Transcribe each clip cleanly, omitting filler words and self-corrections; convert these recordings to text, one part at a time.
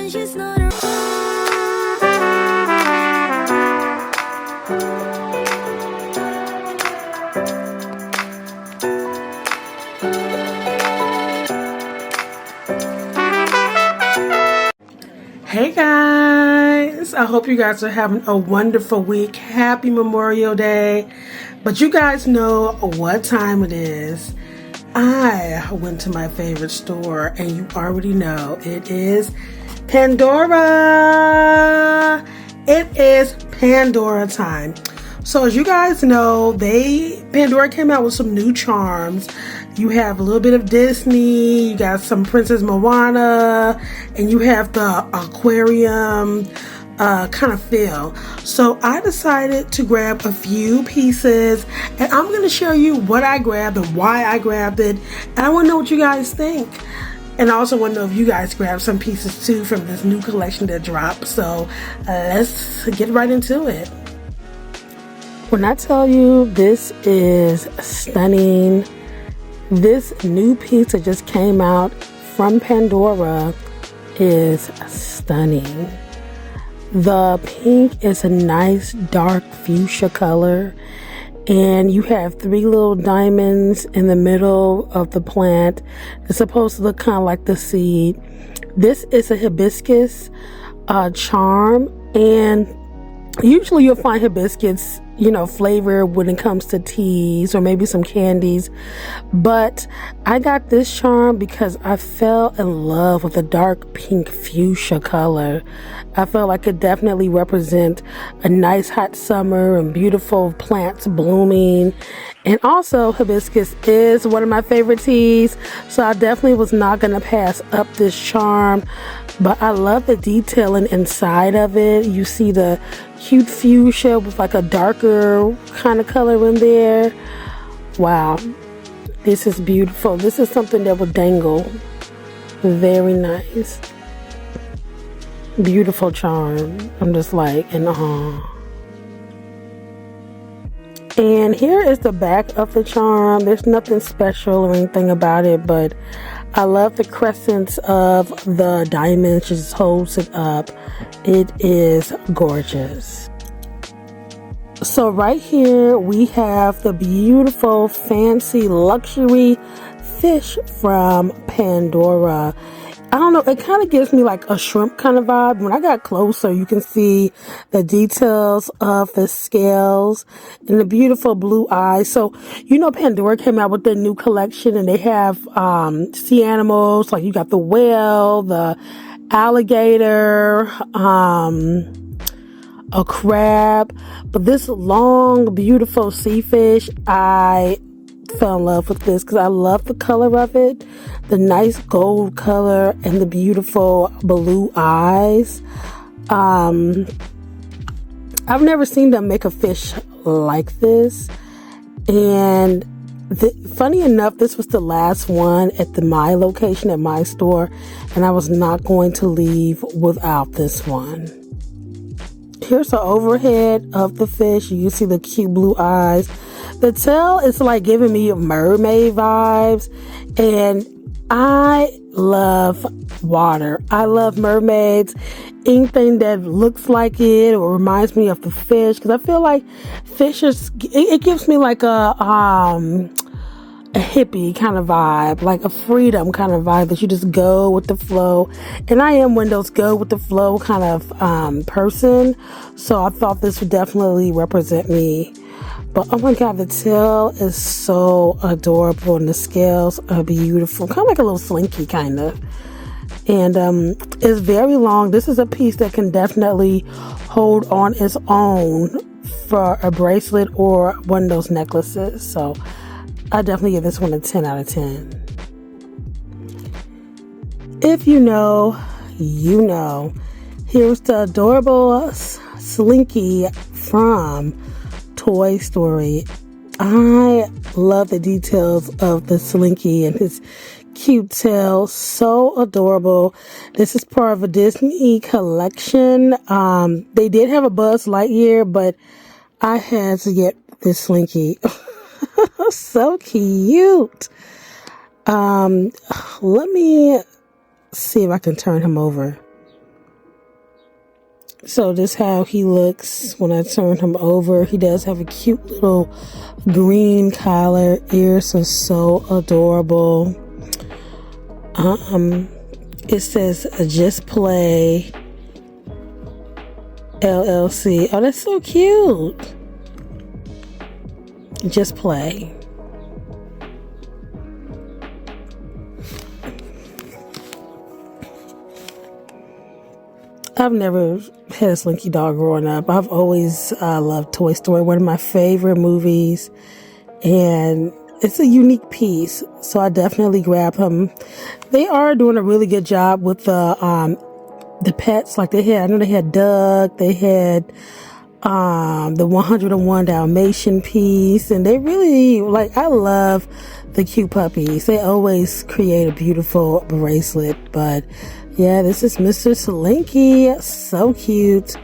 she's not around. Hey guys, I hope you guys are having a wonderful week. Happy Memorial Day. But you guys know what time it is. I went to my favorite store and you already know it is Pandora. It is Pandora time. So as you guys know, Pandora came out with some new charms. You have a little bit of Disney, you got some Princess Moana, and you have the aquarium kind of feel. So I decided to grab a few pieces, and I'm going to show you what I grabbed and why I grabbed it. And I want to know what you guys think. And I also want to know if you guys grabbed some pieces too from this new collection that dropped. So let's get right into it. When I tell you this is stunning, this new piece that just came out from Pandora is stunning. The pink is a nice dark fuchsia color, and you have 3 little diamonds in the middle of the plant. It's supposed to look kind of like the seed. This is a hibiscus charm, and usually you'll find hibiscus, flavor when it comes to teas or maybe some candies. But I got this charm because I fell in love with the dark pink fuchsia color. I felt like it definitely represents a nice hot summer and beautiful plants blooming. And also hibiscus is one of my favorite teas, so I definitely was not going to pass up this charm. But I love the detailing inside of it. You see the cute fuchsia with like a darker kind of color in there. Wow, this is beautiful. This is something that would dangle. Very nice. Beautiful charm. I'm just like in awe. And here is the back of the charm. There's nothing special or anything about it, but I love the crescents of the diamonds. Just holds it up. It is gorgeous. So right here we have the beautiful fancy luxury fish from Pandora. I don't know, it kind of gives me like a shrimp kind of vibe. When I got closer, you can see the details of the scales and the beautiful blue eyes. So, Pandora came out with their new collection, and they have sea animals, like you got the whale, the alligator, a crab. But this long, beautiful sea fish, I fell in love with this because I love the color of it, the nice gold color and the beautiful blue eyes. I've never seen them make a fish like this, and funny enough, this was the last one at my location, at my store, and I was not going to leave without this one. Here's the overhead of the fish. You see the cute blue eyes. The tail is like giving me mermaid vibes, and I love water. I love mermaids. Anything that looks like it or reminds me of the fish, because I feel like fish it gives me like a hippie kind of vibe, like a freedom kind of vibe, that you just go with the flow. And I am one of those go with the flow kind of person, so I thought this would definitely represent me. But oh my god, the tail is so adorable, and the scales are beautiful, kind of like a little slinky kind of. And it's very long. This is a piece that can definitely hold on its own for a bracelet or one of those necklaces. So I definitely give this one a 10 out of 10. If you know, you know. Here's the adorable Slinky from Toy Story. I love the details of the Slinky and his cute tail. So adorable. This is part of a Disney collection. They did have a Buzz Lightyear, but I had to get this Slinky. So cute. Let me see if I can turn him over. So this is how he looks when I turn him over. He does have a cute little green collar. Ears are so adorable. It says Just Play LLC. Oh, that's so cute. Just Play. I've never had a Slinky dog growing up. I've always loved Toy Story, one of my favorite movies, and it's a unique piece, so I definitely grab him. They are doing a really good job with the pets. Like I know they had Doug, they had the 101 Dalmatian piece, and they really, like, I love the cute puppies. They always create a beautiful bracelet. But yeah, this is Mr. Slinky. So cute.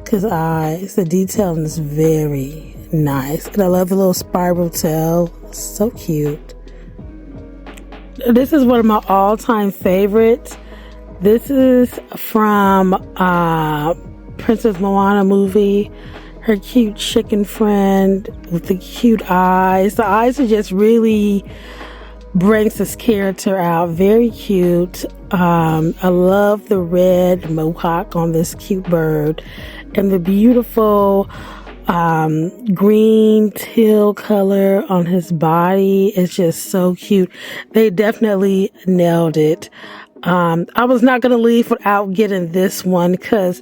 His eyes, the detailing is very nice, and I love the little spiral tail. So cute. This is one of my all-time favorites. This is from Princess Moana movie. Her cute chicken friend with the cute eyes. The eyes are just really brings this character out. Very cute. I love the red mohawk on this cute bird, and the beautiful green teal color on his body is just so cute. They definitely nailed it. I was not going to leave without getting this one, because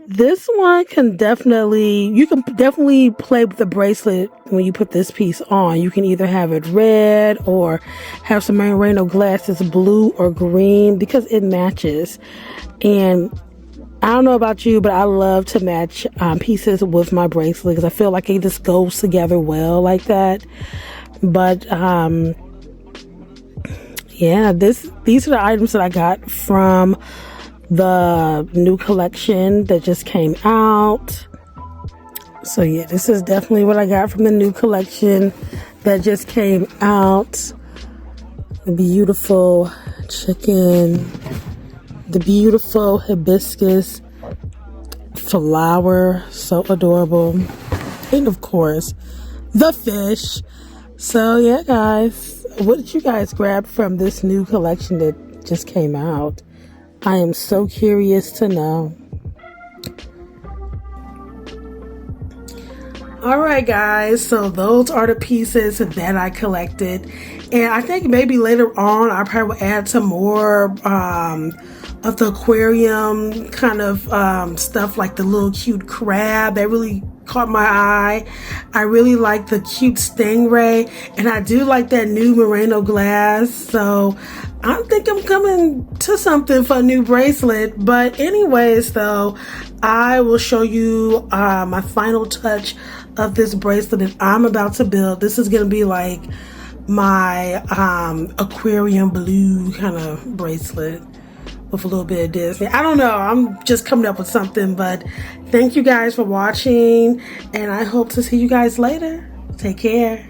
this one you can definitely play with the bracelet when you put this piece on. You can either have it red or have some merino glasses blue or green, because it matches. And I don't know about you, but I love to match pieces with my bracelet, because I feel like it just goes together well like that. But yeah, these are the items that I got from the new collection that just came out. So yeah, this is definitely what I got from the new collection that just came out. The beautiful chicken, the beautiful hibiscus flower, so adorable, and of course the fish. So yeah, guys, what did you guys grab from this new collection that just came out? I am so curious to know. Alright guys, so those are the pieces that I collected, and I think maybe later on I probably will add some more of the aquarium kind of stuff, like the little cute crab that really caught my eye. I really like the cute stingray, and I do like that new merino glass. So I think I'm coming to something for a new bracelet. But anyways, though, I will show you my final touch of this bracelet that I'm about to build. This is gonna be like my aquarium blue kind of bracelet with a little bit of Disney. I don't know, I'm just coming up with something. But thank you guys for watching, and I hope to see you guys later. Take care.